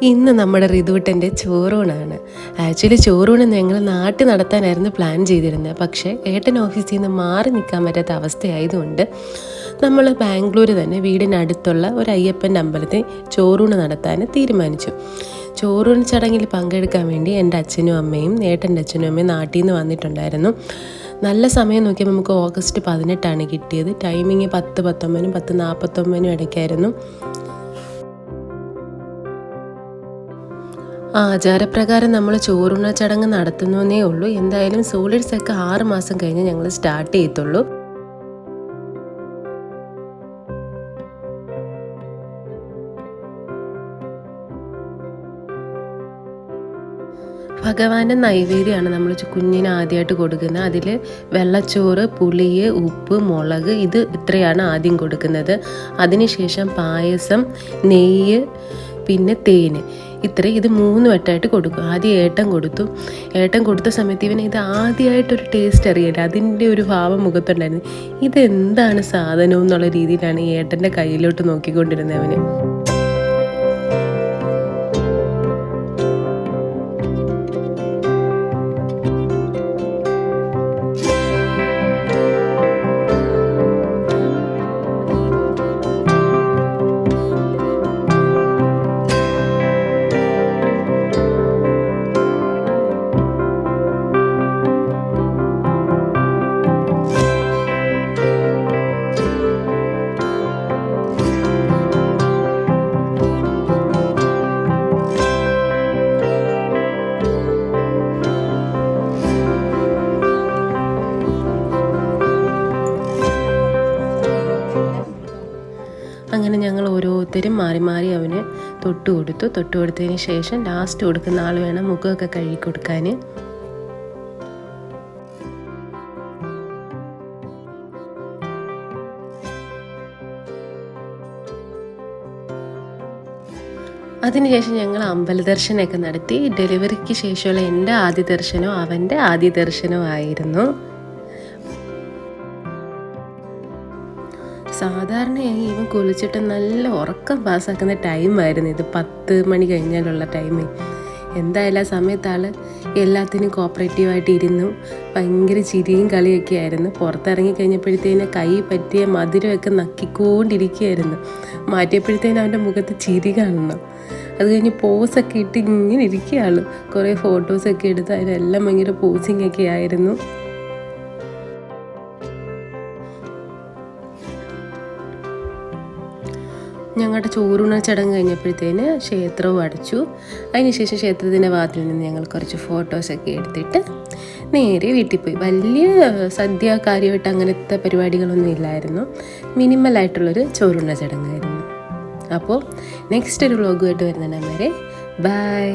ഇന്ന് നമ്മുടെ ഋതുവിട്ടൻ്റെ ചോറൂണാണ്. ആക്ച്വലി ചോറൂണ് ഞങ്ങൾ നാട്ടിൽ നടത്താനായിരുന്നു പ്ലാൻ ചെയ്തിരുന്നത്. പക്ഷേ ഏട്ടൻ ഓഫീസിൽ നിന്ന് മാറി നിൽക്കാൻ പറ്റാത്ത അവസ്ഥയായതുകൊണ്ട് നമ്മൾ ബാംഗ്ലൂർ തന്നെ വീടിനടുത്തുള്ള ഒരു അയ്യപ്പൻ്റെ അമ്പലത്തിൽ ചോറൂണ് നടത്താൻ തീരുമാനിച്ചു. ചോറൂണ് ചടങ്ങിൽ പങ്കെടുക്കാൻ വേണ്ടി എൻ്റെ അച്ഛനും അമ്മയും ഏട്ടൻ്റെ അച്ഛനും അമ്മയും നാട്ടിൽ നിന്ന് വന്നിട്ടുണ്ടായിരുന്നു. നല്ല സമയം നോക്കിയപ്പോൾ നമുക്ക് ഓഗസ്റ്റ് 18 കിട്ടിയത്. ടൈമിങ് 10:19 10:49 ഇടയ്ക്കായിരുന്നു. ആചാരപ്രകാരം നമ്മൾ ചോറൂണ ചടങ്ങ് നടത്തുന്നേ ഉള്ളൂ. എന്തായാലും സോളിഡ്സൊക്കെ 6 മാസം കഴിഞ്ഞ് ഞങ്ങൾ സ്റ്റാർട്ട് ചെയ്യത്തുള്ളൂ. ഭഗവാന്റെ നൈവേദ്യമാണ് നമ്മൾ കുഞ്ഞിന് ആദ്യമായിട്ട് കൊടുക്കുന്നത്. അതിൽ വെള്ളച്ചോറ്, പുളി, ഉപ്പ്, മുളക് ഇത് ഇത്രയാണ് ആദ്യം കൊടുക്കുന്നത്. അതിനുശേഷം പായസം, നെയ്യ്, പിന്നെ തേന്, ഇത് 3 വട്ടമായിട്ട് കൊടുക്കും. ആദ്യം ഏട്ടൻ കൊടുത്ത സമയത്ത് ഇവന് ഇത് ആദ്യമായിട്ടൊരു ടേസ്റ്റ് അറിയില്ല. അതിൻ്റെ ഒരു ഭാവം മുഖത്തുണ്ടായിരുന്നു. ഇതെന്താണ് സാധനം എന്നുള്ള രീതിയിലാണ് ഏട്ടൻ്റെ കയ്യിലോട്ട് നോക്കിക്കൊണ്ടിരുന്നത് അവന്. അങ്ങനെ ഞങ്ങൾ ഓരോരുത്തരും മാറി മാറി അവന് തൊട്ട് കൊടുത്തതിന് ശേഷം ലാസ്റ്റ് കൊടുക്കുന്ന ആൾ വേണം മുഖമൊക്കെ കഴുകി കൊടുക്കാൻ. അതിനുശേഷം ഞങ്ങൾ അമ്പല ദർശനമൊക്കെ നടത്തി. ഡെലിവറിക്ക് ശേഷമുള്ള എൻ്റെ ആദ്യ ദർശനവും അവൻ്റെ ആദ്യ ദർശനവും ആയിരുന്നു. സാധാരണയായി ഇവൻ കുളിച്ചിട്ട് നല്ല ഉറക്കം പാസ്സാക്കുന്ന ടൈമായിരുന്നു ഇത്. 10 മണി കഴിഞ്ഞാലുള്ള ടൈം. എന്തായാലും ആ സമയത്ത് ആൾ എല്ലാത്തിനും കോപ്പറേറ്റീവായിട്ട് ഇരുന്നു. ഭയങ്കര ചിരിയും കളിയൊക്കെ ആയിരുന്നു. പുറത്തിറങ്ങി കഴിഞ്ഞപ്പോഴത്തേന് കൈ പറ്റിയ മധുരമൊക്കെ നക്കിക്കൊണ്ടിരിക്കുകയായിരുന്നു. മാറ്റിയപ്പോഴത്തേനും അവൻ്റെ മുഖത്ത് ചിരി കാണണം. അത് കഴിഞ്ഞ് പോസൊക്കെ ഇട്ട് ഇങ്ങനെ ഇരിക്കുകയാണ്. കുറേ ഫോട്ടോസൊക്കെ എടുത്ത് അതിനെല്ലാം ഭയങ്കര പോസിങ്ങൊക്കെ ആയിരുന്നു. ഞങ്ങളുടെ ചോറൂണ ചടങ്ങ് കഴിഞ്ഞപ്പോഴത്തേന് ക്ഷേത്രവും അടച്ചു. അതിനുശേഷം ക്ഷേത്രത്തിൻ്റെ വാതിൽ നിന്ന് ഞങ്ങൾ കുറച്ച് ഫോട്ടോസൊക്കെ എടുത്തിട്ട് നേരെ വീട്ടിൽ പോയി. വലിയ സദ്യ കാര്യമായിട്ട് അങ്ങനത്തെ പരിപാടികളൊന്നും ഇല്ലായിരുന്നു. മിനിമലായിട്ടുള്ളൊരു ചോറൂണ ചടങ്ങായിരുന്നു. അപ്പോൾ നെക്സ്റ്റ് ഒരു വ്ളോഗുമായിട്ട് വരുന്നുണ്ട്. ബൈ.